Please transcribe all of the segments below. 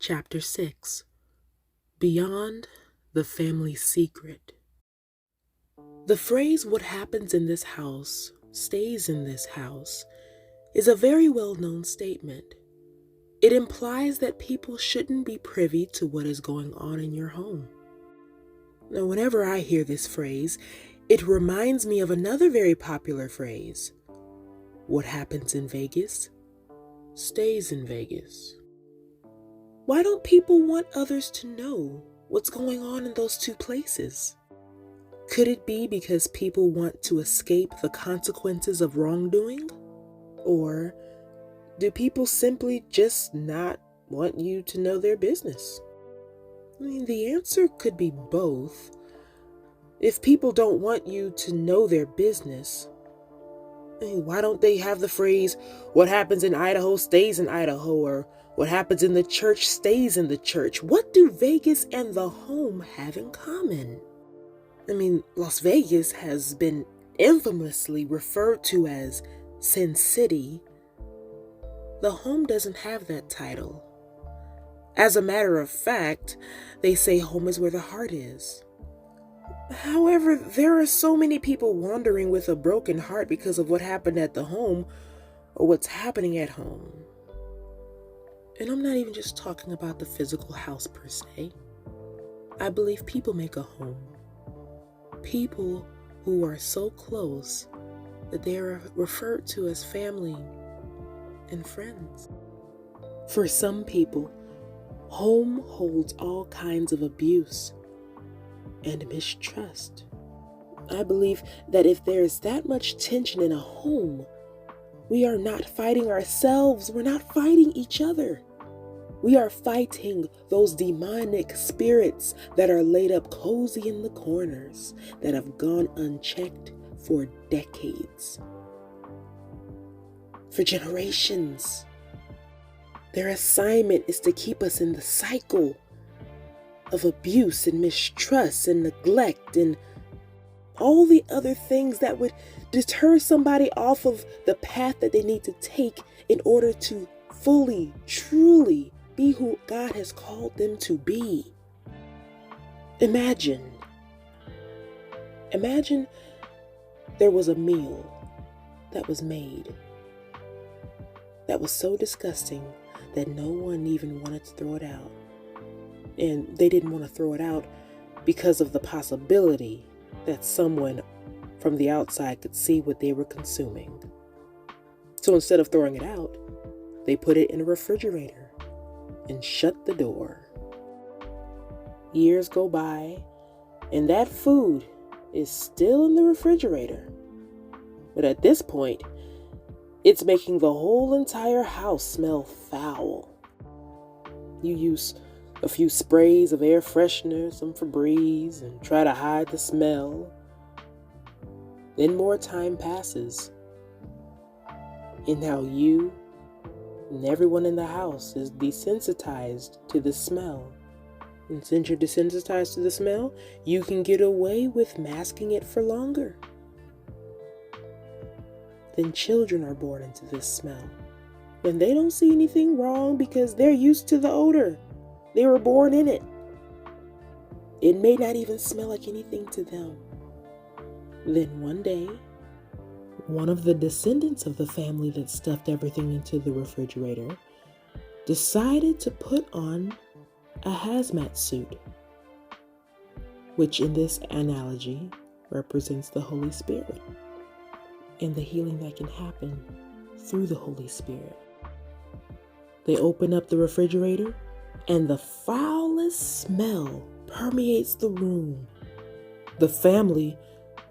Chapter 6. Beyond the Family Secret. The phrase, "what happens in this house stays in this house," is a very well-known statement. It implies that people shouldn't be privy to what is going on in your home. Now, whenever I hear this phrase, it reminds me of another very popular phrase: "what happens in Vegas stays in Vegas." Why don't people want others to know what's going on in those two places? Could it be because people want to escape the consequences of wrongdoing? Or do people simply just not want you to know their business? The answer could be both. If people don't want you to know their business, why don't they have the phrase, "what happens in Idaho stays in Idaho," or "what happens in the church stays in the church"? What do Vegas and the home have in common? Las Vegas has been infamously referred to as Sin City. The home doesn't have that title. As a matter of fact, they say home is where the heart is. However, there are so many people wandering with a broken heart because of what happened at the home or what's happening at home. And I'm not even just talking about the physical house per se. I believe people make a home. People who are so close that they are referred to as family and friends. For some people, home holds all kinds of abuse and mistrust. I believe that if there is that much tension in a home, we are not fighting ourselves, we're not fighting each other. We are fighting those demonic spirits that are laid up cozy in the corners, that have gone unchecked for decades, for generations. Their assignment is to keep us in the cycle of abuse and mistrust and neglect and all the other things that would deter somebody off of the path that they need to take in order to fully, truly be who God has called them to be. Imagine there was a meal that was made that was so disgusting that no one even wanted to throw it out. And they didn't want to throw it out because of the possibility that someone from the outside could see what they were consuming. So instead of throwing it out, they put it in a refrigerator and shut the door. Years go by, and that food is still in the refrigerator. But at this point, it's making the whole entire house smell foul. You use a few sprays of air freshener, some Febreze, and try to hide the smell. Then more time passes, and now you and everyone in the house is desensitized to the smell. And since you're desensitized to the smell, you can get away with masking it for longer. Then children are born into this smell, and they don't see anything wrong because they're used to the odor. They were born in it. It may not even smell like anything to them. Then one day, one of the descendants of the family that stuffed everything into the refrigerator decided to put on a hazmat suit, which in this analogy represents the Holy Spirit and the healing that can happen through the Holy Spirit. They open up the refrigerator, and the foulest smell permeates the room. The family,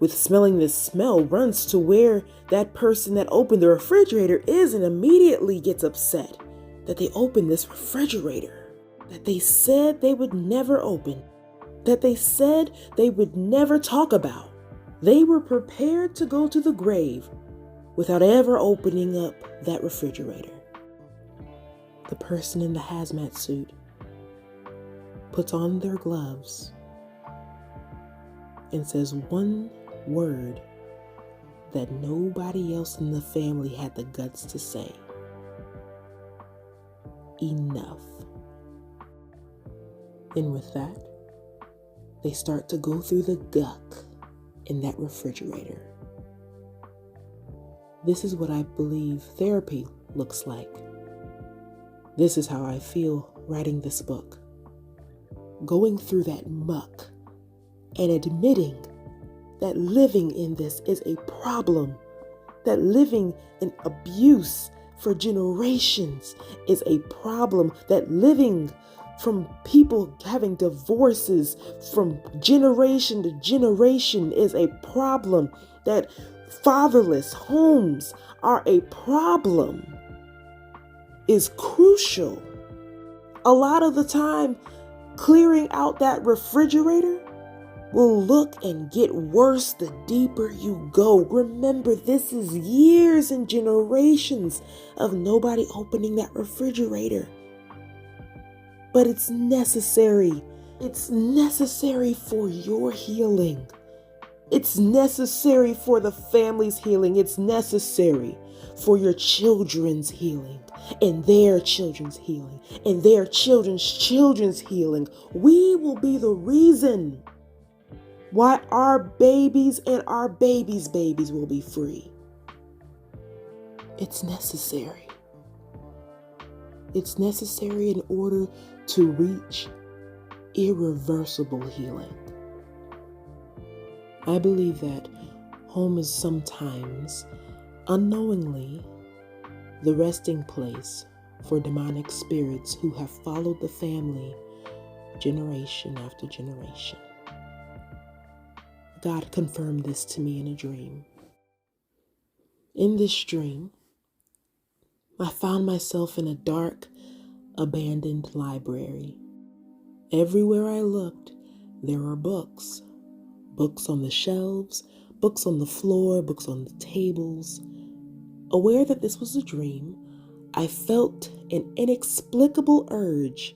with smelling this smell, runs to where that person that opened the refrigerator is and immediately gets upset that they opened this refrigerator that they said they would never open, that they said they would never talk about. They were prepared to go to the grave without ever opening up that refrigerator. The person in the hazmat suit puts on their gloves and says one word that nobody else in the family had the guts to say: enough. And with that, they start to go through the guck in that refrigerator. This is what I believe therapy looks like. This is how I feel writing this book. Going through that muck and admitting that living in this is a problem, that living in abuse for generations is a problem, that living from people having divorces from generation to generation is a problem, that fatherless homes are a problem, is crucial. A lot of the time, clearing out that refrigerator will look and get worse the deeper you go. Remember, this is years and generations of nobody opening that refrigerator. But it's necessary. It's necessary for your healing. It's necessary for the family's healing. It's necessary for your children's healing and their children's healing and their children's children's healing. We will be the reason why our babies and our babies' babies will be free. It's necessary. It's necessary in order to reach irreversible healing. I believe that home is sometimes, unknowingly, the resting place for demonic spirits who have followed the family generation after generation. God confirmed this to me in a dream. In this dream, I found myself in a dark, abandoned library. Everywhere I looked, there were books. Books on the shelves, books on the floor, books on the tables. Aware that this was a dream, I felt an inexplicable urge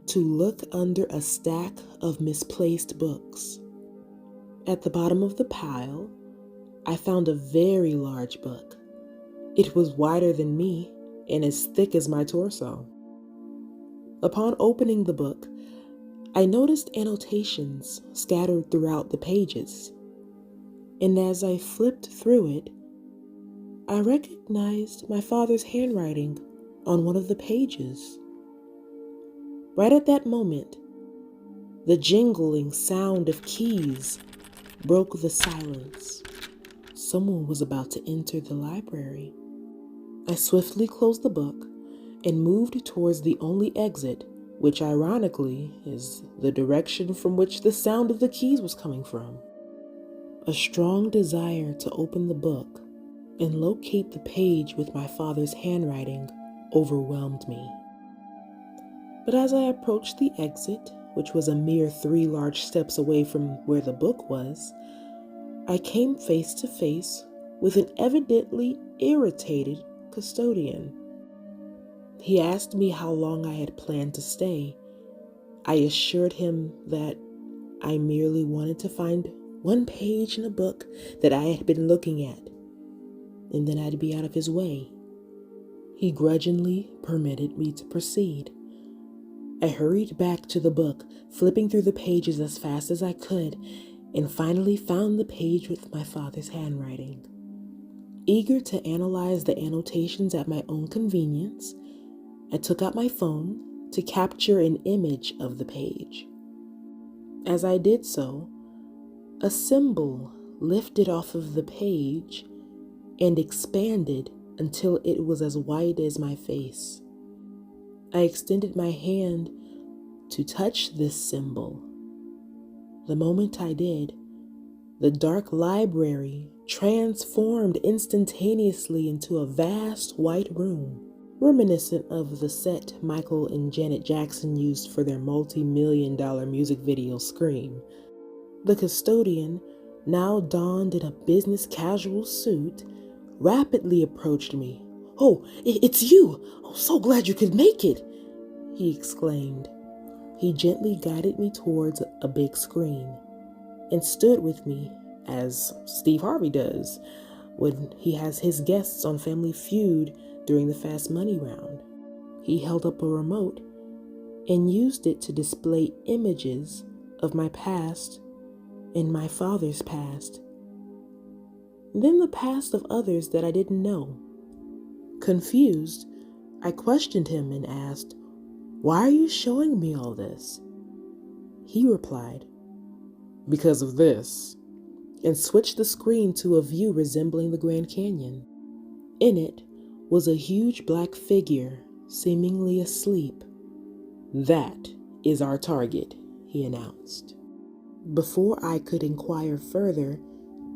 to look under a stack of misplaced books. At the bottom of the pile, I found a very large book. It was wider than me and as thick as my torso. Upon opening the book, I noticed annotations scattered throughout the pages. And as I flipped through it, I recognized my father's handwriting on one of the pages. Right at that moment, the jingling sound of keys broke the silence. Someone was about to enter the library. I swiftly closed the book and moved towards the only exit, which ironically is the direction from which the sound of the keys was coming from. A strong desire to open the book and locate the page with my father's handwriting overwhelmed me. But as I approached the exit, which was a mere 3 large steps away from where the book was, I came face to face with an evidently irritated custodian. He asked me how long I had planned to stay. I assured him that I merely wanted to find one page in a book that I had been looking at, and then I'd be out of his way. He grudgingly permitted me to proceed. I hurried back to the book, flipping through the pages as fast as I could, and finally found the page with my father's handwriting. Eager to analyze the annotations at my own convenience, I took out my phone to capture an image of the page. As I did so, a symbol lifted off of the page and expanded until it was as white as my face. I extended my hand to touch this symbol. The moment I did, the dark library transformed instantaneously into a vast white room, reminiscent of the set Michael and Janet Jackson used for their multi-million-dollar music video Scream. The custodian, now donned in a business casual suit, rapidly approached me. "Oh, it's you! Oh, so glad you could make it!" he exclaimed. He gently guided me towards a big screen and stood with me, as Steve Harvey does when he has his guests on Family Feud during the Fast Money round. He held up a remote and used it to display images of my past and my father's past, then the past of others that I didn't know. Confused, I questioned him and asked, "Why are you showing me all this?" He replied, "Because of this," and switched the screen to a view resembling the Grand Canyon. In it was a huge black figure, seemingly asleep. "That is our target," he announced. Before I could inquire further,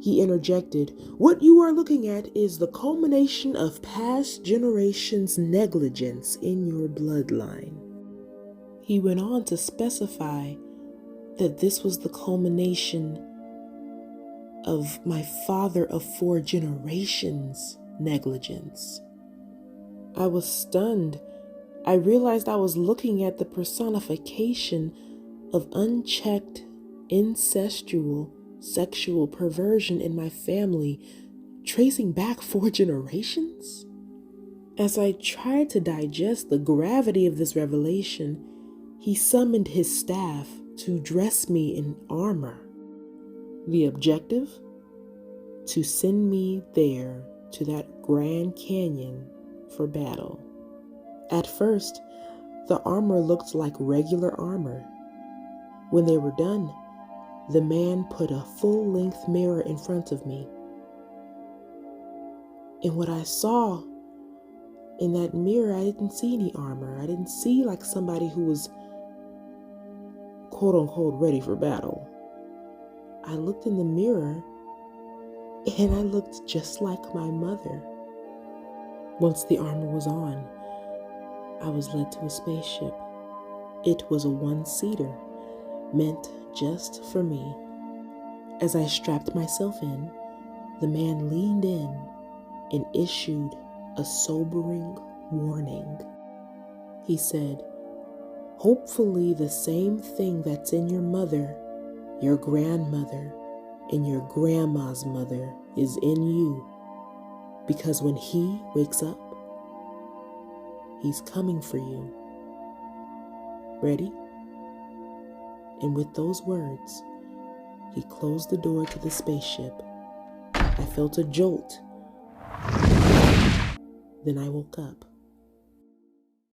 he interjected, "What you are looking at is the culmination of past generations' negligence in your bloodline." He went on to specify that this was the culmination of my father of 4 generations' negligence. I was stunned. I realized I was looking at the personification of unchecked, incestual, sexual perversion in my family, tracing back 4 generations? As I tried to digest the gravity of this revelation, he summoned his staff to dress me in armor. The objective? To send me there to that Grand Canyon for battle. At first, the armor looked like regular armor. When they were done, the man put a full-length mirror in front of me. And what I saw in that mirror, I didn't see any armor. I didn't see like somebody who was quote unquote ready for battle. I looked in the mirror and I looked just like my mother. Once the armor was on, I was led to a spaceship. It was a 1-seater, meant just for me. As I strapped myself in, the man leaned in and issued a sobering warning. He said, "Hopefully the same thing that's in your mother, your grandmother, and your grandma's mother is in you, because when he wakes up, he's coming for you. Ready?" And with those words, he closed the door to the spaceship. I felt a jolt. Then I woke up.